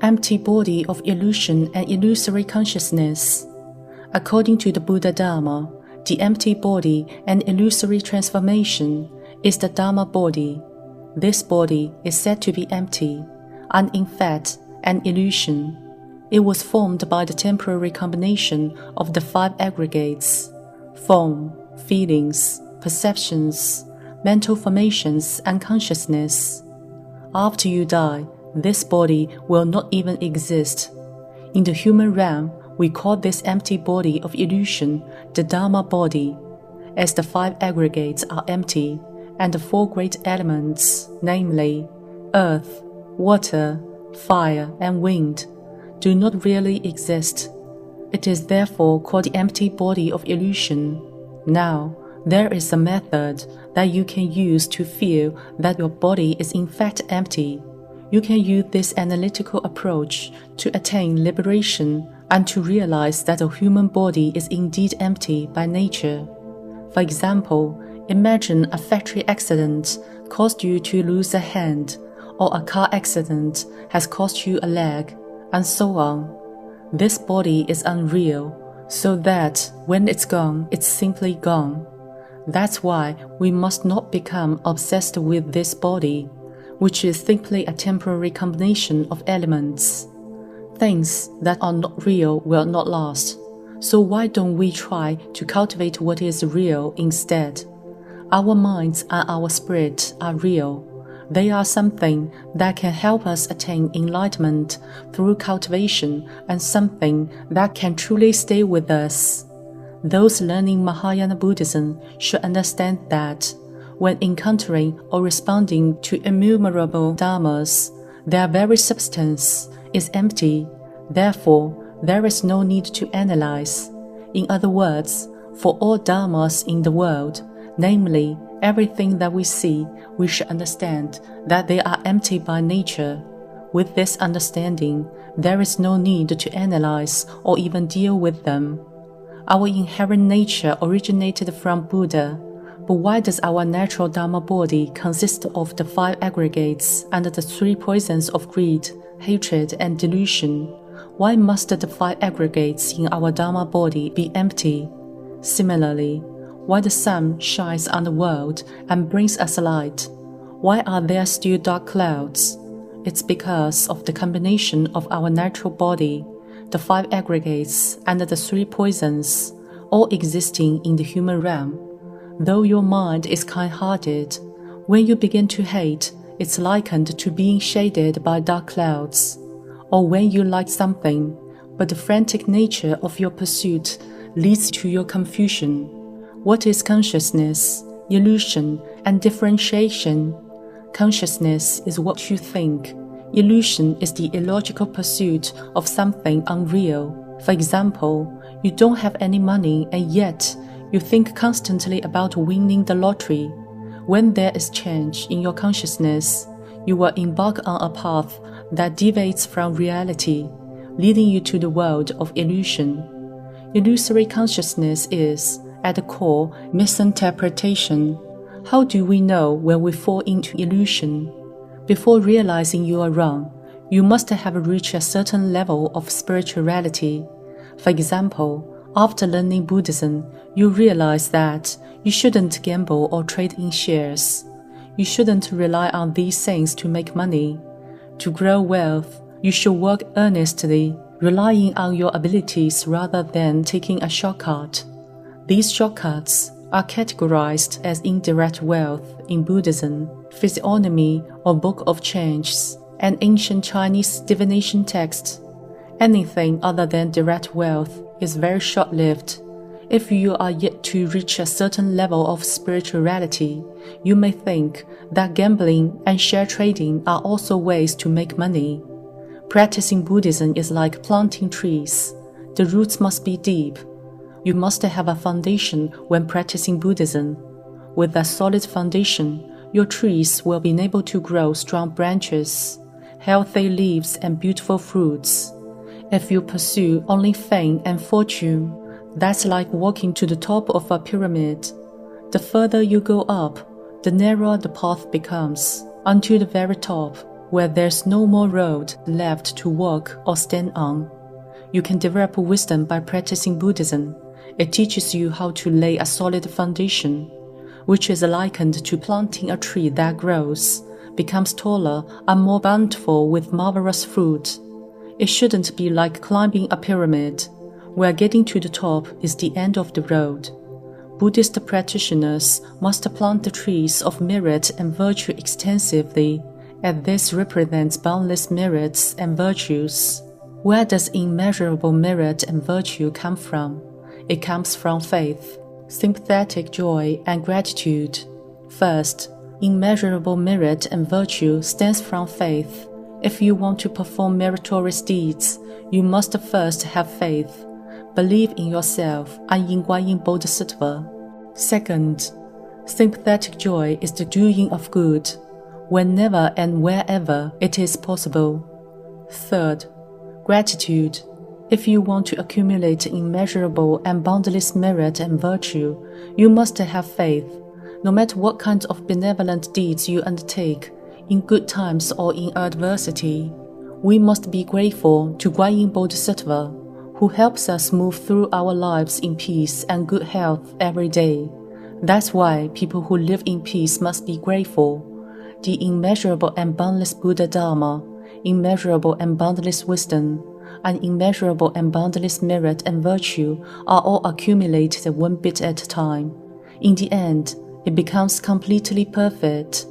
empty body of illusion and illusory consciousness. According to the Buddha Dharma, the empty body and illusory transformation is the Dharma body. This body is said to be empty, and in fact an illusion. It was formed by the temporary combination of the 5 aggregates: form, feelings, perceptions, mental formations, and consciousness. After you die, this body will not even exist. In the human realm, we call this empty body of illusion the Dharma body, as the 5 aggregates are empty, and the 4 great elements, namely earth, water, fire, and wind, do not really exist. It is therefore called the empty body of illusion. Now, there is a method that you can use to feel that your body is in fact empty. You can use this analytical approach to attain liberation and to realize that the human body is indeed empty by nature. For example, imagine a factory accident caused you to lose a hand, or a car accident has cost you a leg, and so on. This body is unreal, so that when it's gone, it's simply gone. That's why we must not become obsessed with this body, which is simply a temporary combination of elements. Things that are not real will not last, so why don't we try to cultivate what is real instead? Our minds and our spirit are real. They are something that can help us attain enlightenment through cultivation and something that can truly stay with us. Those learning Mahayana Buddhism should understand that when encountering or responding to innumerable dharmas, their very substance is empty. Therefore, there is no need to analyze. In other words, for all dharmas in the world, namely everything that we see, we should understand that they are empty by nature. With this understanding, there is no need to analyze or even deal with them. Our inherent nature originated from Buddha, but why does our natural Dharma body consist of the 5 aggregates and the 3 poisons of greed, hatred, and delusion? Why must the 5 aggregates in our Dharma body be empty? Similarly, why the sun shines on the world and brings us light? Why are there still dark clouds? It's because of the combination of our natural body, the 5 aggregates, and the 3 poisons, all existing in the human realm. Though your mind is kind-hearted, when you begin to hate, it's likened to being shaded by dark clouds. Or when you like something, but the frantic nature of your pursuit leads to your confusion. What is consciousness, illusion, and differentiation? Consciousness is what you think. Illusion is the illogical pursuit of something unreal. For example, you don't have any money and yet you think constantly about winning the lottery. When there is change in your consciousness, you will embark on a path that deviates from reality, leading you to the world of illusion. Illusory consciousness is, at the core, misinterpretation. How do we know when we fall into illusion? Before realizing you are wrong, you must have reached a certain level of spirituality. For example, after learning Buddhism, you realize that you shouldn't gamble or trade in shares. You shouldn't rely on these things to make money. To grow wealth, you should work earnestly, relying on your abilities rather than taking a shortcut. These shortcuts are categorized as indirect wealth in Buddhism, physiognomy or book of changes, an ancient Chinese divination text. Anything other than direct wealth is very short-lived. If you are yet to reach a certain level of spirituality, you may think that gambling and share trading are also ways to make money. Practicing Buddhism is like planting trees. The roots must be deep. You must have a foundation when practicing Buddhism. With a solid foundation, your trees will be able to grow strong branches, healthy leaves, and beautiful fruits. If you pursue only fame and fortune, that's like walking to the top of a pyramid. The further you go up, the narrower the path becomes, until the very top. where there's no more road left to walk or stand on. You can develop wisdom by practicing Buddhism. It teaches you how to lay a solid foundation, which is likened to planting a tree that grows, becomes taller and more bountiful with marvelous fruit. It shouldn't be like climbing a pyramid, where getting to the top is the end of the road. Buddhist practitioners must plant the trees of merit and virtue extensively, as this represents boundless merits and virtues. Where does immeasurable merit and virtue come from? It comes from faith, sympathetic joy, and gratitude. First, immeasurable merit and virtue stems from faith. If you want to perform meritorious deeds, you must first have faith. Believe in yourself and in Guanyinpusa. Second, sympathetic joy is the doing of good, whenever and wherever it is possible. Third, gratitude. If you want to accumulate immeasurable and boundless merit and virtue, you must have faith. No matter what kinds of benevolent deeds you undertake, in good times or in adversity, we must be grateful to Guanyinpusa, who helps us move through our lives in peace and good health every day. That's why people who live in peace must be grateful. The immeasurable and boundless Buddha Dharma, immeasurable and boundless wisdom, and immeasurable and boundless merit and virtue are all accumulated one bit at a time. In the end, it becomes completely perfect.